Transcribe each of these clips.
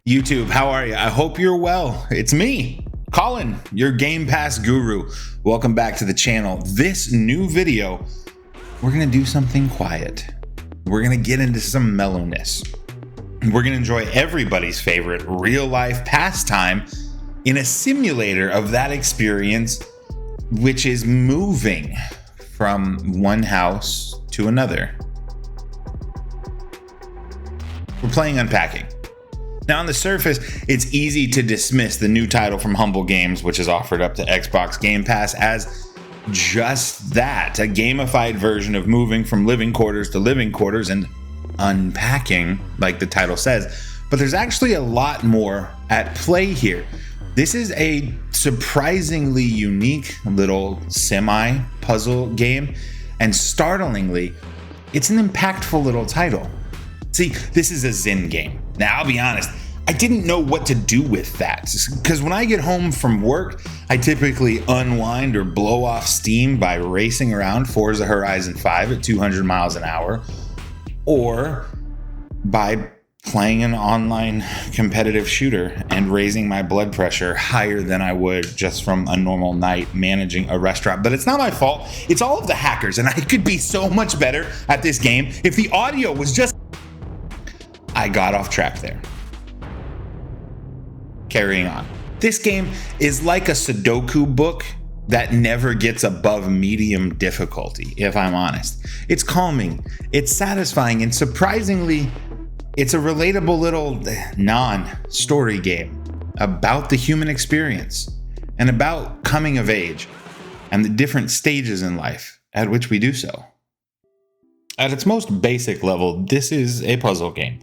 YouTube, how are you? I hope you're well. It's me, Colin, your Gamepass Guru. Welcome back to the channel. This new video, we're gonna do something quiet. We're gonna get into some mellowness. We're gonna enjoy everybody's favorite real-life pastime in a simulator of that experience, which is moving from one house to another. We're playing Unpacking. Now, on the surface, it's easy to dismiss the new title from Humble Games, which is offered up to Xbox Game Pass, as just that, a gamified version of moving from living quarters to living quarters and unpacking, like the title says. But there's actually a lot more at play here. This is a surprisingly unique little semi-puzzle game, and startlingly, it's an impactful little title. See, this is a Zen game. Now, I'll be honest, I didn't know what to do with that, because when I get home from work, I typically unwind or blow off steam by racing around Forza Horizon 5 at 200 miles an hour, or by playing an online competitive shooter and raising my blood pressure higher than I would just from a normal night managing a restaurant. But it's not my fault. It's all of the hackers, and I could be so much better at this game if the audio was just... I got off track there. Carrying on. This game is like a Sudoku book that never gets above medium difficulty, if I'm honest. It's calming, it's satisfying, and surprisingly, it's a relatable little non-story game about the human experience and about coming of age and the different stages in life at which we do so. At its most basic level, this is a puzzle game.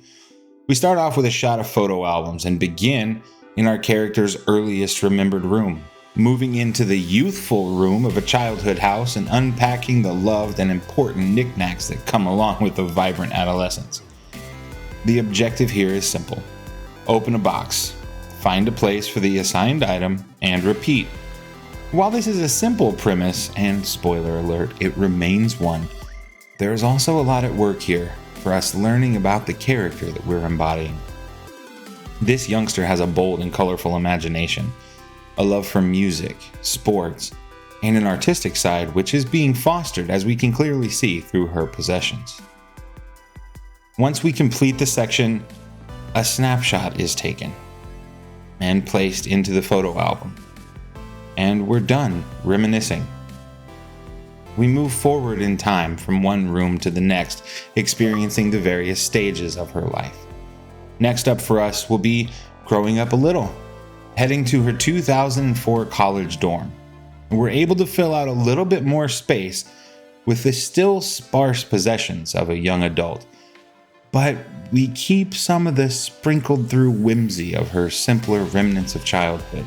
We start off with a shot of photo albums and begin in our character's earliest remembered room, moving into the youthful room of a childhood house and unpacking the loved and important knickknacks that come along with a vibrant adolescence. The objective here is simple. Open a box, find a place for the assigned item, and repeat. While this is a simple premise, and spoiler alert, it remains one, there is also a lot at work here for us learning about the character that we're embodying. This youngster has a bold and colorful imagination, a love for music, sports, and an artistic side which is being fostered, as we can clearly see through her possessions. Once we complete the section, a snapshot is taken and placed into the photo album, and we're done reminiscing. We move forward in time from one room to the next, experiencing the various stages of her life. Next up for us will be growing up a little, heading to her 2004 college dorm. We're able to fill out a little bit more space with the still sparse possessions of a young adult, but we keep some of the sprinkled through whimsy of her simpler remnants of childhood.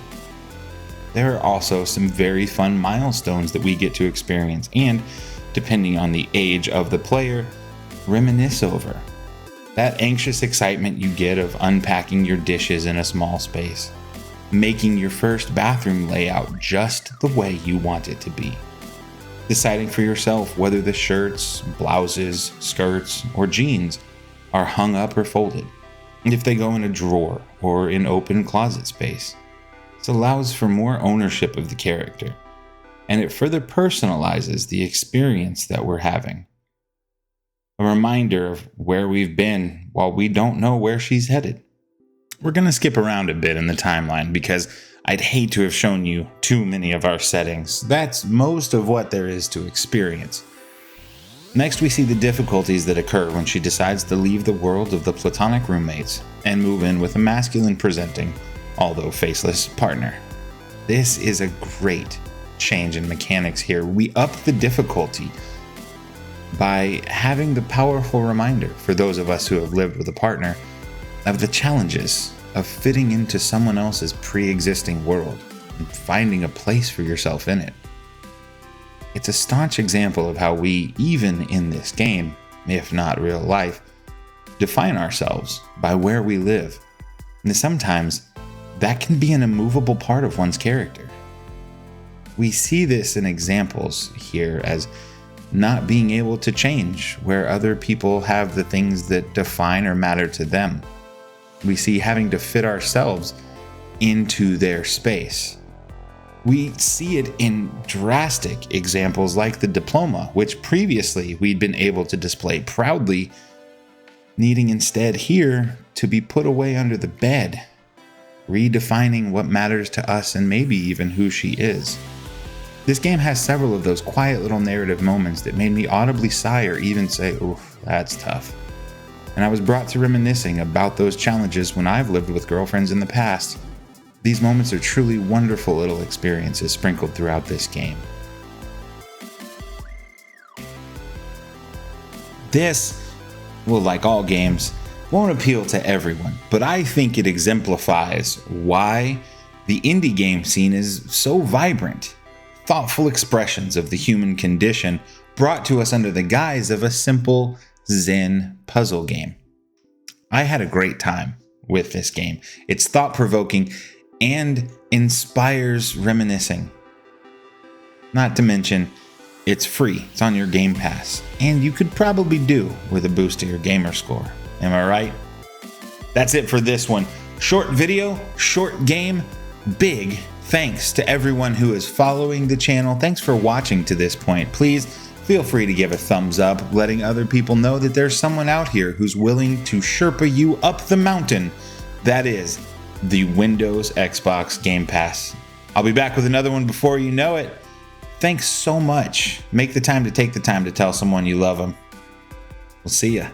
There are also some very fun milestones that we get to experience and, depending on the age of the player, reminisce over. That anxious excitement you get of unpacking your dishes in a small space, making your first bathroom layout just the way you want it to be, deciding for yourself whether the shirts, blouses, skirts, or jeans are hung up or folded, and if they go in a drawer or in open closet space. This allows for more ownership of the character, and it further personalizes the experience that we're having. A reminder of where we've been while we don't know where she's headed. We're going to skip around a bit in the timeline because I'd hate to have shown you too many of our settings. That's most of what there is to experience. Next, we see the difficulties that occur when she decides to leave the world of the platonic roommates and move in with a masculine-presenting, although faceless, partner. This is a great change in mechanics here. We up the difficulty by having the powerful reminder for those of us who have lived with a partner of the challenges of fitting into someone else's pre-existing world and finding a place for yourself in it. It's a staunch example of how we, even in this game, if not real life, define ourselves by where we live. And sometimes that can be an immovable part of one's character. We see this in examples here as not being able to change where other people have the things that define or matter to them. we see having to fit ourselves into their space. We see it in drastic examples like the diploma, which previously we'd been able to display proudly, needing instead here to be put away under the bed, redefining what matters to us and maybe even who she is. This game has several of those quiet little narrative moments that made me audibly sigh or even say, oof, that's tough. And I was brought to reminiscing about those challenges when I've lived with girlfriends in the past. These moments are truly wonderful little experiences sprinkled throughout this game. This, well, like all games, won't appeal to everyone, but I think it exemplifies why the indie game scene is so vibrant. Thoughtful expressions of the human condition brought to us under the guise of a simple Zen puzzle game. I had a great time with this game. It's thought-provoking and inspires reminiscing. Not to mention, it's free. It's on your Game Pass, and you could probably do with a boost to your gamer score. Am I right? That's it for this one. Short video, short game, big thanks to everyone who is following the channel. Thanks for watching to this point. Please feel free to give a thumbs up, letting other people know that there's someone out here who's willing to Sherpa you up the mountain. That is the Windows Xbox Game Pass. I'll be back with another one before you know it. Thanks so much. Make the time to take the time to tell someone you love them. We'll see ya.